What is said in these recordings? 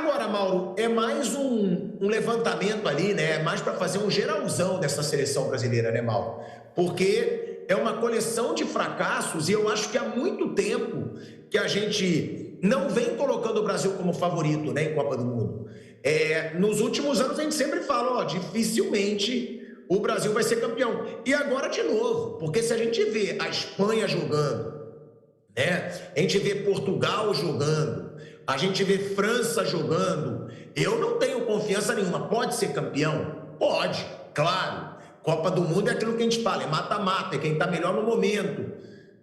Agora, Mauro, é mais um levantamento ali, né? É mais para fazer um geralzão dessa seleção brasileira, né, Mauro? Porque é uma coleção de fracassos e eu acho que há muito tempo que a gente não vem colocando o Brasil como favorito, né, em Copa do Mundo. Nos últimos anos a gente sempre fala, ó, dificilmente o Brasil vai ser campeão. E agora de novo, porque se a gente vê a Espanha jogando, né? A gente vê Portugal jogando, a gente vê França jogando. Eu não tenho confiança nenhuma. Pode ser campeão? Pode, claro. Copa do Mundo é aquilo que a gente fala, é mata-mata, é quem está melhor no momento.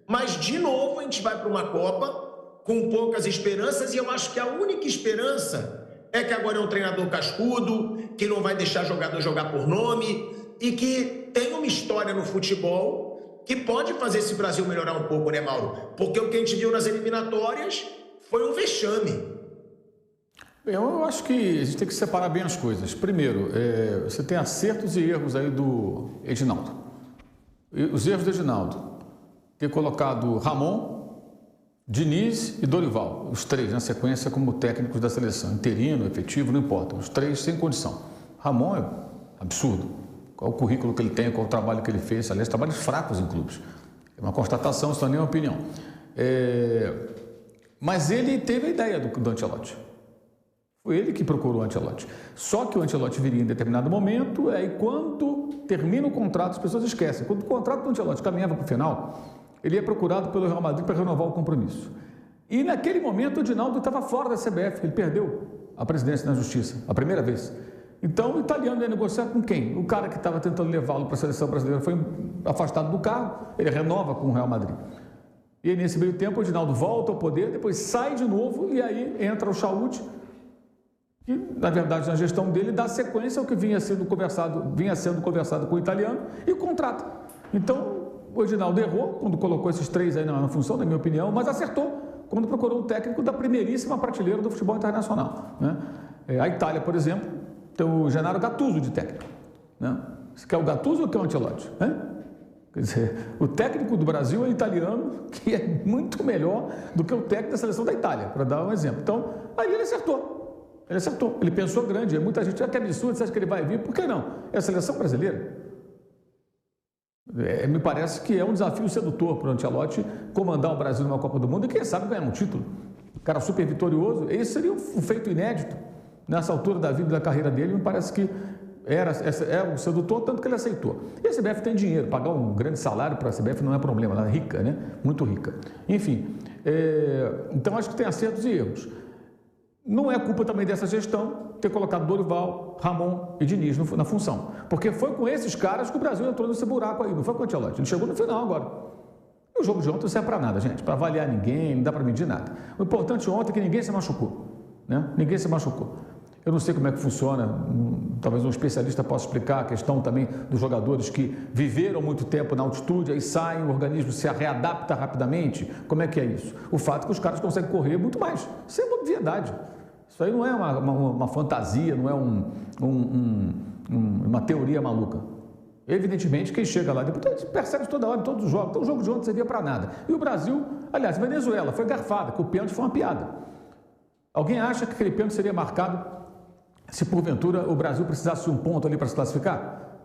Mas, de novo, a gente vai para uma Copa com poucas esperanças e eu acho que a única esperança é que agora é um treinador cascudo, que não vai deixar jogador jogar por nome e que tem uma história no futebol que pode fazer esse Brasil melhorar um pouco, né, Mauro? Porque o que a gente viu nas eliminatórias foi um vexame. Eu acho que a gente tem que separar bem as coisas. Primeiro, você tem acertos e erros aí do Edinaldo. Os erros do Edinaldo, ter colocado Ramon, Diniz e Dorival, os três na sequência como técnicos da seleção, interino, efetivo, não importa, os três sem condição. Ramon é absurdo. Qual o currículo que ele tem, qual o trabalho que ele fez, aliás, trabalhos fracos em clubes. É uma constatação, isso não é nem uma opinião. Mas ele teve a ideia do Ancelotti. Foi ele que procurou o Ancelotti. Só que o Ancelotti viria em determinado momento, e quando termina o contrato, as pessoas esquecem. Quando o contrato do Ancelotti caminhava para o final, ele é procurado pelo Real Madrid para renovar o compromisso. E naquele momento o Edinaldo estava fora da CBF, ele perdeu a presidência na Justiça, a primeira vez. Então o italiano ia negociar com quem? O cara que estava tentando levá-lo para a seleção brasileira foi afastado do cargo, ele renova com o Real Madrid. E aí, nesse meio tempo o Edinaldo volta ao poder, depois sai de novo e aí entra o Chaúti, que na verdade na gestão dele dá sequência ao que vinha sendo conversado com o italiano e contrata. Então o Edinaldo errou quando colocou esses três aí na função, na minha opinião, mas acertou quando procurou um técnico da primeiríssima prateleira do futebol internacional, né? A Itália, por exemplo, tem o Gennaro Gattuso de técnico, né? Você quer o Gattuso ou quer o Ancelotti? Quer dizer, o técnico do Brasil é italiano, que é muito melhor do que o técnico da seleção da Itália, para dar um exemplo. Então, aí ele acertou. Ele pensou grande. Muita gente acha que é absurdo, você acha que ele vai vir. Por que não? É a seleção brasileira. Me parece que é um desafio sedutor para o Ancelotti comandar o Brasil numa Copa do Mundo e quem sabe ganhar um título. O cara super vitorioso, esse seria um feito inédito nessa altura da vida e da carreira dele. Me parece que é um sedutor, tanto que ele aceitou. E a CBF tem dinheiro, pagar um grande salário para a CBF não é problema, ela é rica, né? Muito rica. Enfim, então acho que tem acertos e erros. Não é culpa também dessa gestão ter colocado Dorival, Ramon e Diniz na função. Porque foi com esses caras que o Brasil entrou nesse buraco aí, não foi com o Ancelotti. Ele chegou no final agora. E o jogo de ontem não serve para nada, gente. Para avaliar ninguém, não dá para medir nada. O importante ontem é que ninguém se machucou, né? Ninguém se machucou. Eu não sei como é que funciona, talvez um especialista possa explicar a questão também dos jogadores que viveram muito tempo na altitude, aí saem, o organismo se readapta rapidamente. Como é que é isso? O fato é que os caras conseguem correr muito mais. Isso é uma obviedade. Isso aí não é uma fantasia, não é uma teoria maluca. Evidentemente, quem chega lá depois percebe toda hora, em todos os jogos. Então, o jogo de ontem servia para nada. E o Brasil, aliás, a Venezuela foi garfada, que o pênalti foi uma piada. Alguém acha que aquele pênalti seria marcado se porventura o Brasil precisasse de um ponto ali para se classificar?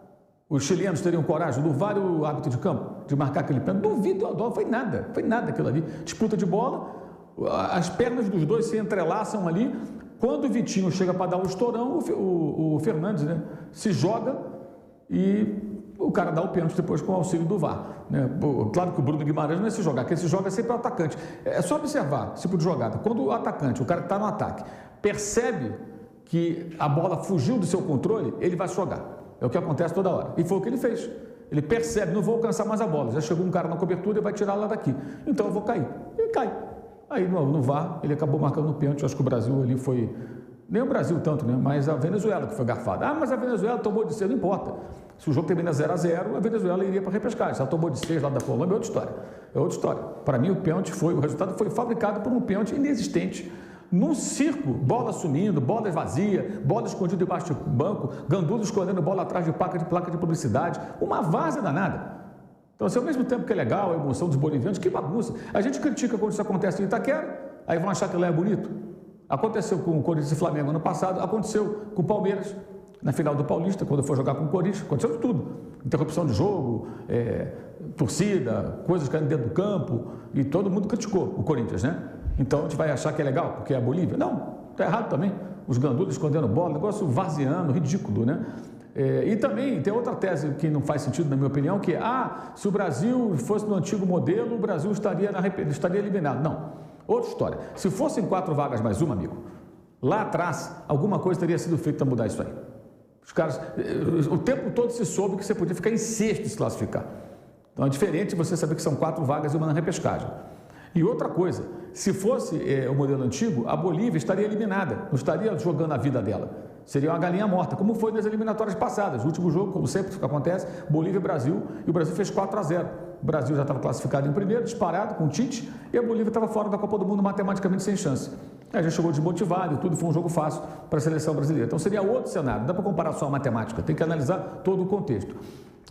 Os chilenos teriam coragem, do vário árbitro de campo, de marcar aquele pênalti? Duvido, foi nada aquilo ali. Disputa de bola, as pernas dos dois se entrelaçam ali. Quando o Vitinho chega para dar um estourão, o Fernandes, né, se joga e o cara dá o pênalti depois com o auxílio do VAR, né? Claro que o Bruno Guimarães não é se jogar, quem se joga é sempre o atacante. É só observar esse tipo de jogada. Quando o atacante, o cara que está no ataque, percebe que a bola fugiu do seu controle, ele vai se jogar. É o que acontece toda hora. E foi o que ele fez. Ele percebe, não vou alcançar mais a bola. Já chegou um cara na cobertura e vai tirar lá daqui. Então eu vou cair. Ele cai. Aí no VAR, ele acabou marcando o pênalti. Acho que o Brasil ali foi... Nem o Brasil tanto, né? Mas a Venezuela que foi garfada. Ah, mas a Venezuela tomou de 6, não importa. Se o jogo termina 0-0, a Venezuela iria para a repescagem. Se ela tomou de 6 lá da Colômbia, é outra história. É outra história. Para mim, o resultado foi fabricado por um pênalti inexistente. Num circo, bola sumindo, bola vazia, bola escondida debaixo do banco, Gandulo escondendo bola atrás de placa de publicidade. Uma várzea danada. Então, assim, ao mesmo tempo que é legal a emoção dos bolivianos, que bagunça. A gente critica quando isso acontece em Itaquera, aí vão achar que lá é bonito. Aconteceu com o Corinthians e Flamengo ano passado, aconteceu com o Palmeiras na final do Paulista, quando foi jogar com o Corinthians, aconteceu de tudo. Interrupção de jogo, torcida, coisas caindo dentro do campo, e todo mundo criticou o Corinthians, né? Então a gente vai achar que é legal, porque é a Bolívia? Não, está errado também. Os gandulos escondendo bola, negócio varziano, ridículo, né? E também tem outra tese que não faz sentido, na minha opinião, que se o Brasil fosse no antigo modelo, o Brasil estaria eliminado. Não, outra história. Se fossem 4 vagas mais uma, amigo, lá atrás, alguma coisa teria sido feita para mudar isso aí. Os caras, o tempo todo se soube que você podia ficar em sexto e se classificar. Então é diferente você saber que são 4 vagas e uma na repescagem. E outra coisa, se fosse o modelo antigo, a Bolívia estaria eliminada, não estaria jogando a vida dela. Seria uma galinha morta, como foi nas eliminatórias passadas. O último jogo, como sempre acontece, Bolívia e Brasil, e o Brasil fez 4-0. O Brasil já estava classificado em primeiro, disparado, com o Tite, e a Bolívia estava fora da Copa do Mundo matematicamente sem chance. Aí já chegou desmotivado e tudo, foi um jogo fácil para a seleção brasileira. Então seria outro cenário, não dá para comparar só a matemática, tem que analisar todo o contexto.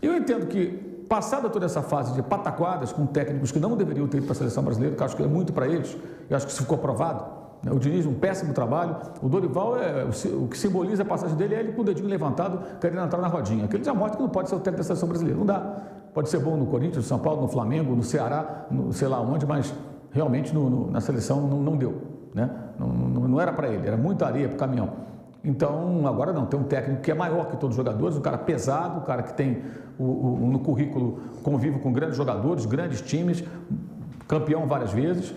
Eu entendo que, passada toda essa fase de pataquadas com técnicos que não deveriam ter ido para a seleção brasileira, que eu acho que é muito para eles, eu acho que isso ficou provado. O Diniz, um péssimo trabalho. O Dorival, o que simboliza a passagem dele é ele com o dedinho levantado, querendo entrar na rodinha. Aquele já mostra que não pode ser o técnico da seleção brasileira. Não dá. Pode ser bom no Corinthians, no São Paulo, no Flamengo, no Ceará, no sei lá onde, mas realmente na seleção não deu. Né? Não era para ele, era muita areia para o caminhão. Então, agora não, tem um técnico que é maior que todos os jogadores, um cara pesado, um cara que tem no currículo, convive com grandes jogadores, grandes times, campeão várias vezes,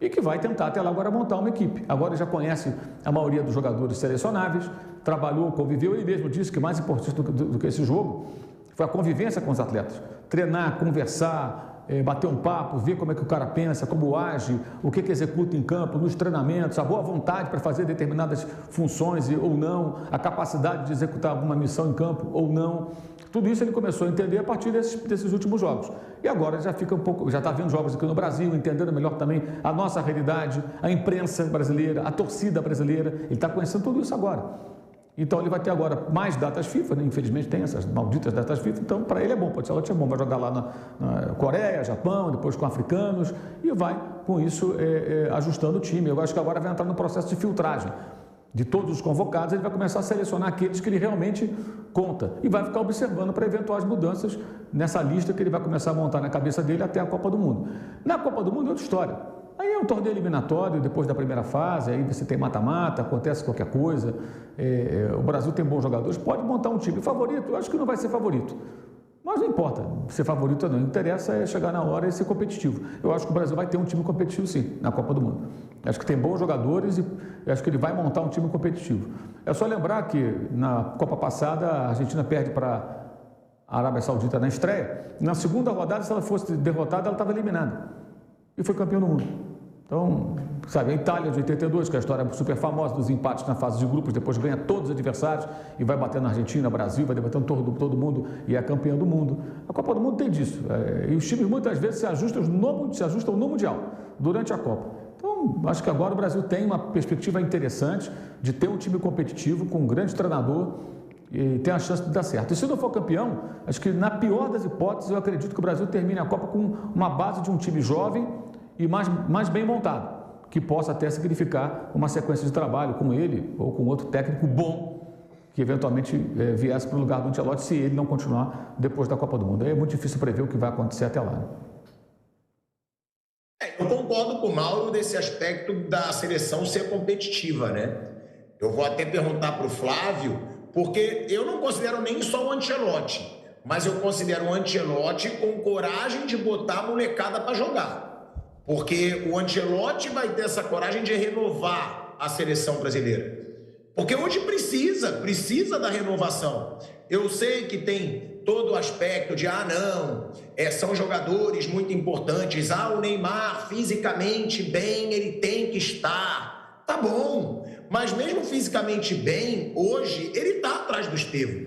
e que vai tentar até lá agora montar uma equipe. Agora já conhece a maioria dos jogadores selecionáveis, trabalhou, conviveu, ele mesmo disse que o mais importante do que esse jogo foi a convivência com os atletas. Treinar, conversar, bater um papo, ver como é que o cara pensa, como age, o que executa em campo, nos treinamentos, a boa vontade para fazer determinadas funções ou não, a capacidade de executar alguma missão em campo ou não. Tudo isso ele começou a entender a partir desses últimos jogos. E agora já fica já está vendo jogos aqui no Brasil, entendendo melhor também a nossa realidade, a imprensa brasileira, a torcida brasileira. Ele está conhecendo tudo isso agora. Então ele vai ter agora mais datas FIFA, né? Infelizmente tem essas malditas datas FIFA, então para ele é bom, pode ser ótimo, vai jogar lá na Coreia, Japão, depois com africanos e vai com isso ajustando o time. Eu acho que agora vai entrar no processo de filtragem. De todos os convocados, ele vai começar a selecionar aqueles que ele realmente conta e vai ficar observando para eventuais mudanças nessa lista que ele vai começar a montar na cabeça dele até a Copa do Mundo. Na Copa do Mundo é outra história. Aí é um torneio eliminatório, depois da primeira fase, aí você tem mata-mata, acontece qualquer coisa. O Brasil tem bons jogadores, pode montar um time favorito, eu acho que não vai ser favorito. Mas não importa ser favorito ou não, interessa é chegar na hora e ser competitivo. Eu acho que o Brasil vai ter um time competitivo sim, na Copa do Mundo. Acho que tem bons jogadores e acho que ele vai montar um time competitivo. É só lembrar que na Copa passada a Argentina perde para a Arábia Saudita na estreia. Na segunda rodada, se ela fosse derrotada, ela estava eliminada. E foi campeão do mundo. Então, sabe, a Itália de 82, que é a história super famosa dos empates na fase de grupos, depois ganha todos os adversários e vai bater na Argentina, Brasil, vai debatendo todo mundo e é campeão do mundo. A Copa do Mundo tem disso. E os times muitas vezes se ajustam no Mundial, durante a Copa. Então, acho que agora o Brasil tem uma perspectiva interessante de ter um time competitivo com um grande treinador e tem a chance de dar certo. E se não for campeão, acho que na pior das hipóteses, eu acredito que o Brasil termine a Copa com uma base de um time jovem e mais bem montado, que possa até significar uma sequência de trabalho com ele ou com outro técnico bom que eventualmente viesse para o lugar do Ancelotti se ele não continuar depois da Copa do Mundo. Aí é muito difícil prever o que vai acontecer até lá. Né? Eu concordo com o Mauro desse aspecto da seleção ser competitiva, né? Eu vou até perguntar para o Flávio, porque eu não considero nem só o Ancelotti, mas eu considero o Ancelotti com coragem de botar a molecada para jogar. Porque o Ancelotti vai ter essa coragem de renovar a seleção brasileira. Porque hoje precisa da renovação. Eu sei que tem todo o aspecto de, são jogadores muito importantes. O Neymar, fisicamente bem, ele tem que estar. Tá bom, mas mesmo fisicamente bem, hoje ele está atrás do Estevão.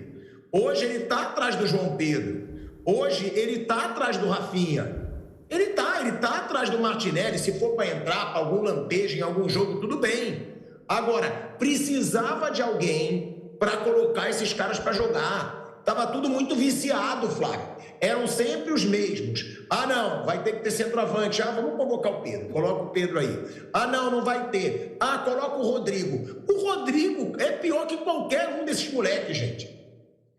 Hoje ele está atrás do João Pedro. Hoje ele está atrás do Rafinha. Ele tá atrás do Martinelli, se for para entrar para algum lampejo em algum jogo, tudo bem. Agora, precisava de alguém para colocar esses caras para jogar. Estava tudo muito viciado, Flávio. Eram sempre os mesmos. Ah, não, vai ter que ter centroavante. Ah, vamos convocar o Pedro. Coloca o Pedro aí. Ah, não, não vai ter. Ah, coloca o Rodrigo. O Rodrigo é pior que qualquer um desses moleques, gente.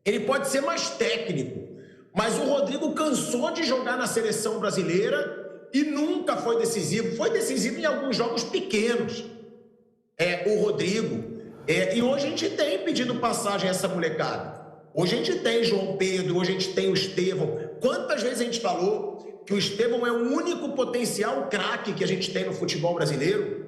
Ele pode ser mais técnico, mas o Rodrigo cansou de jogar na seleção brasileira e nunca foi decisivo. Foi decisivo em alguns jogos pequenos. O Rodrigo. E hoje a gente tem pedido passagem a essa molecada. Hoje a gente tem João Pedro, hoje a gente tem o Estevão. Quantas vezes a gente falou que o Estevão é o único potencial craque que a gente tem no futebol brasileiro?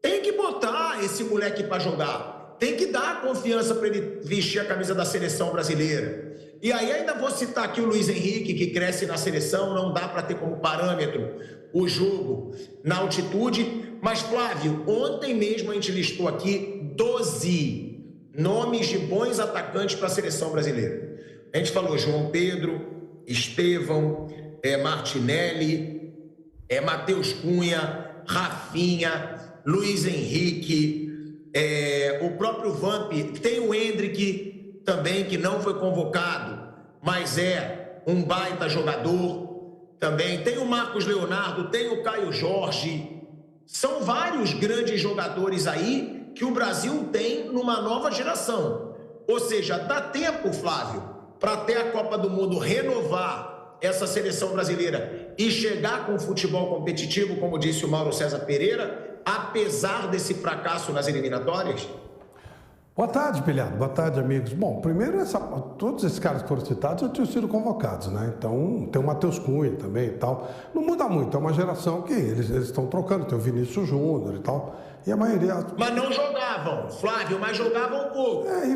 Tem que botar esse moleque para jogar. Tem que dar confiança para ele vestir a camisa da seleção brasileira. E aí ainda vou citar aqui o Luiz Henrique, que cresce na seleção, não dá para ter como parâmetro o jogo na altitude. Mas, Flávio, ontem mesmo a gente listou aqui 12 nomes de bons atacantes para a seleção brasileira. A gente falou João Pedro, Estevão, Martinelli, Matheus Cunha, Rafinha, Luiz Henrique, o próprio Vamp, tem o Endrick também, que não foi convocado, mas é um baita jogador também. Tem o Marcos Leonardo, tem o Caio Jorge. São vários grandes jogadores aí que o Brasil tem numa nova geração. Ou seja, dá tempo, Flávio, para até a Copa do Mundo renovar essa seleção brasileira e chegar com futebol competitivo, como disse o Mauro César Pereira, apesar desse fracasso nas eliminatórias? Boa tarde, Pilhado. Boa tarde, amigos. Bom, primeiro, todos esses caras que foram citados já tinham sido convocados, né? Então, tem o Matheus Cunha também e tal. Não muda muito, é uma geração que eles estão trocando. Tem o Vinícius Júnior e tal. E a maioria... Mas não jogavam, Flávio, mas jogavam pouco. E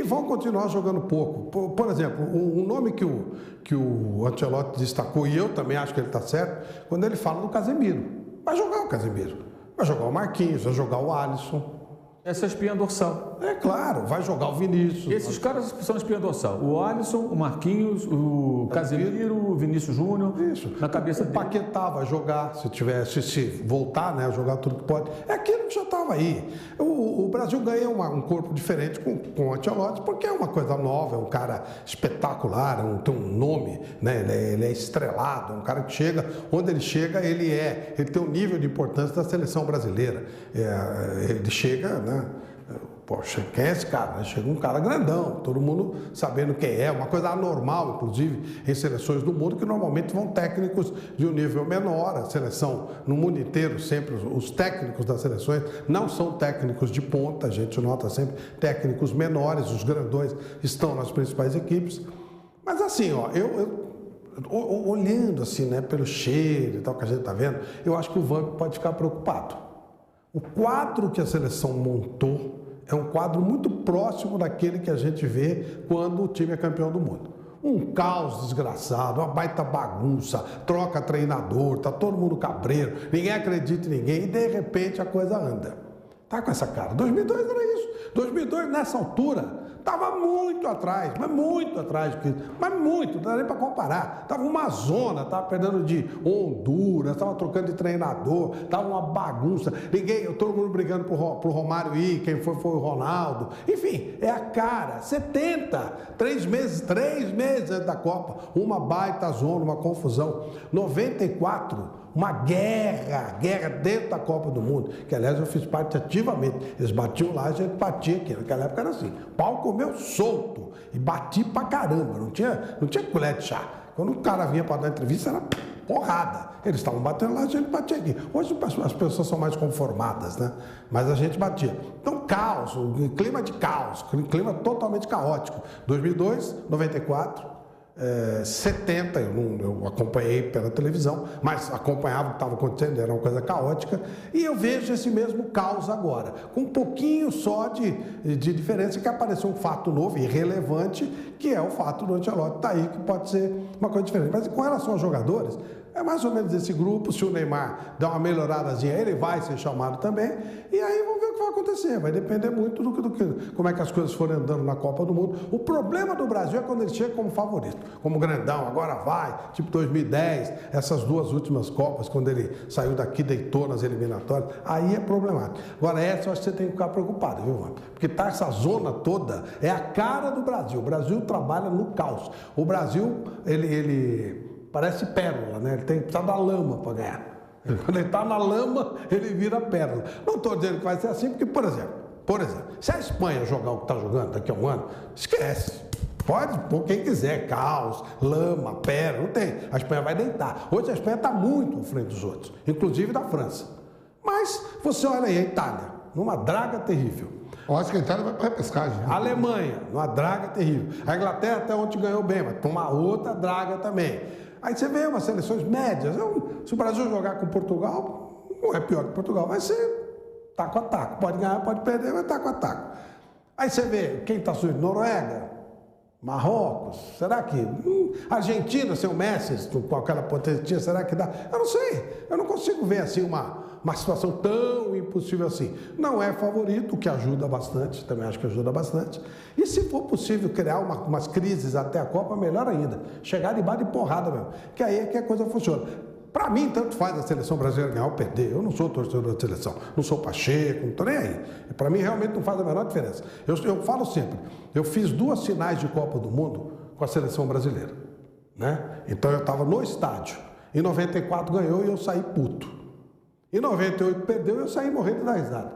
vão continuar jogando pouco. Por exemplo, um nome que o Ancelotti destacou, e eu também acho que ele está certo, quando ele fala do Casemiro. Vai jogar o Casemiro. Vai jogar o Marquinhos, vai jogar o Alisson. Essa é a espinha dorsal. É claro, vai jogar o Vinícius. Esses caras são a espinha dorsal. O Alisson, o Marquinhos, o Casemiro, o Vinícius Júnior. Isso. Na cabeça dele. O Paquetá vai jogar, se voltar, né, jogar tudo que pode. É aquilo que já estava aí. O Brasil ganha um corpo diferente com o Ancelotti, porque é uma coisa nova, é um cara espetacular, tem um nome, né, ele é estrelado, é um cara que chega, onde ele chega, ele tem um nível de importância da seleção brasileira. Ele chega, né? Poxa, quem é esse cara? Chega um cara grandão, todo mundo sabendo quem é, uma coisa anormal, inclusive, em seleções do mundo, que normalmente vão técnicos de um nível menor. A seleção, no mundo inteiro, sempre os técnicos das seleções não são técnicos de ponta, a gente nota sempre técnicos menores, os grandões estão nas principais equipes. Mas assim, ó, olhando assim, né, pelo cheiro e tal que a gente está vendo, eu acho que o Vamp pode ficar preocupado. O quadro que a seleção montou é um quadro muito próximo daquele que a gente vê quando o time é campeão do mundo. Um caos desgraçado, uma baita bagunça, troca treinador, tá todo mundo cabreiro, ninguém acredita em ninguém e de repente a coisa anda. Tá com essa cara. 2002 era isso. 2002, nessa altura, estava muito atrás, mas muito, não dá nem para comparar. Estava uma zona, estava perdendo de Honduras, estava trocando de treinador, estava uma bagunça, todo mundo brigando pro Romário ir, quem foi o Ronaldo. Enfim, é a cara, 3 meses antes da Copa, uma baita zona, uma confusão. 94, uma guerra dentro da Copa do Mundo, que aliás eu fiz parte ativamente. Eles batiam lá, a gente batia aqui. Naquela época era assim, pau comeu solto e bati pra caramba, não tinha colher de chá. Quando o cara vinha para dar entrevista era porrada. Eles estavam batendo lá, a gente batia aqui. Hoje as pessoas são mais conformadas, né? Mas a gente batia. Então, caos, clima de caos, clima totalmente caótico. 2002, 94... 70, eu acompanhei pela televisão, mas acompanhava o que estava acontecendo, era uma coisa caótica, e eu vejo esse mesmo caos agora, com um pouquinho só de diferença, que apareceu um fato novo e relevante, que é o fato do Ancelotti estar aí, que pode ser uma coisa diferente. Mas com relação aos jogadores, É mais ou menos esse grupo. Se o Neymar der uma melhoradazinha, ele vai ser chamado também. E aí vamos ver o que vai acontecer. Vai depender muito como é que as coisas forem andando na Copa do Mundo. O problema do Brasil é quando ele chega como favorito, como grandão, agora vai, tipo 2010, essas duas últimas Copas, quando ele saiu daqui, deitou nas eliminatórias, aí é problemático. Agora essa eu acho que você tem que ficar preocupado, viu, mano? Porque tá essa zona toda, é a cara do Brasil. O Brasil trabalha no caos. O Brasil, ele parece pérola, né? Ele tem que precisar da lama para ganhar. Quando ele está na lama, ele vira pérola. Não estou dizendo que vai ser assim, porque, por exemplo, se a Espanha jogar o que está jogando daqui a um ano, esquece. Pode pôr quem quiser, caos, lama, pérola, não tem. A Espanha vai deitar. Hoje a Espanha está muito à frente dos outros, inclusive da França. Mas você olha aí, a Itália, numa draga terrível. Eu acho que a Itália vai para repescagem. A Alemanha, numa draga terrível. A Inglaterra até ontem ganhou bem, mas para uma outra draga também. Aí você vê umas seleções médias. Se o Brasil jogar com Portugal, não é pior que Portugal, vai ser taco a taco. Pode ganhar, pode perder, mas taco a taco. Aí você vê quem está subindo: Noruega, Marrocos, será que... Argentina, sem o Messi, com aquela potência, será que dá? Eu não sei, eu não consigo ver assim uma situação tão impossível assim. Não é favorito, o que ajuda bastante, também acho que ajuda bastante. E se for possível criar umas crises até a Copa, melhor ainda. Chegar de base de porrada mesmo, que aí é que a coisa funciona. Para mim, tanto faz a seleção brasileira ganhar ou perder. Eu não sou torcedor da seleção, não sou Pacheco, não estou nem aí. Para mim, realmente não faz a menor diferença. Eu falo sempre, eu fiz 2 finais de Copa do Mundo com a seleção brasileira, né? Então eu estava no estádio. Em 94 ganhou e eu saí puto. Em 98 perdeu e eu saí morrendo da risada.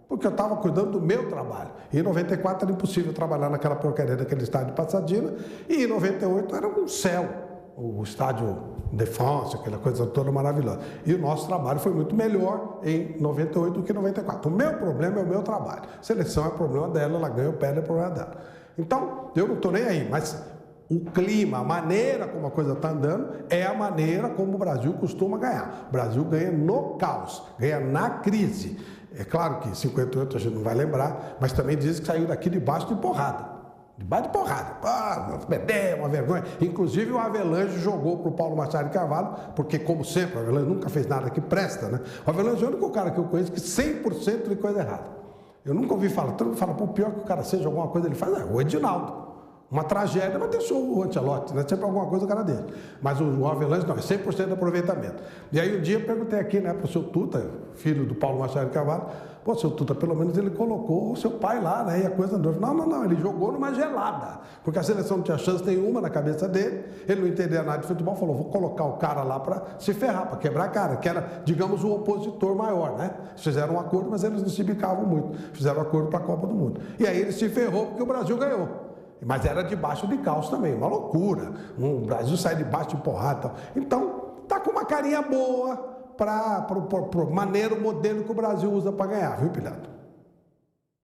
Porque eu estava cuidando do meu trabalho. E em 94 era impossível trabalhar naquela porcaria daquele estádio de Pasadena. E em 98 era um céu. O estádio de France, aquela coisa toda maravilhosa. E o nosso trabalho foi muito melhor em 98 do que em 94. O meu problema é o meu trabalho. A seleção é problema dela, ela ganha ou perde, é problema dela. Então, eu não estou nem aí, mas o clima, a maneira como a coisa está andando, é a maneira como o Brasil costuma ganhar. O Brasil ganha no caos, ganha na crise. É claro que 58 a gente não vai lembrar, mas também diz que saiu daqui debaixo de porrada. Debaixo de porrada. Perdeu, uma vergonha. Inclusive o Avelange jogou para o Paulo Machado de Carvalho, porque, como sempre, o Avelange nunca fez nada que presta, né? O Avelange é o único cara que eu conheço que 100% de coisa errada. Eu nunca ouvi falar. Todo mundo fala, pô, pior que o cara seja alguma coisa, ele faz. O Edinaldo. Uma tragédia, mas deixou o Ancelotti, né? Sempre alguma coisa o cara dele. Mas o Avelange não, é 100% de aproveitamento. E aí um dia eu perguntei aqui, né, para o seu Tuta, filho do Paulo Machado de Carvalho, pô, seu Tuta, pelo menos ele colocou o seu pai lá, né? E a coisa andou. Não, ele jogou numa gelada. Porque a seleção não tinha chance nenhuma na cabeça dele, ele não entendia nada de futebol, falou, vou colocar o cara lá para se ferrar, para quebrar a cara, que era, digamos, o opositor maior, né? Fizeram um acordo, mas eles não se bicavam muito. Fizeram um acordo para a Copa do Mundo. E aí ele se ferrou porque o Brasil ganhou. Mas era debaixo de caos também, uma loucura. O Brasil sai debaixo de porrada e tal. Então, tá com uma carinha boa para o maneiro modelo que o Brasil usa para ganhar, viu, Pilato?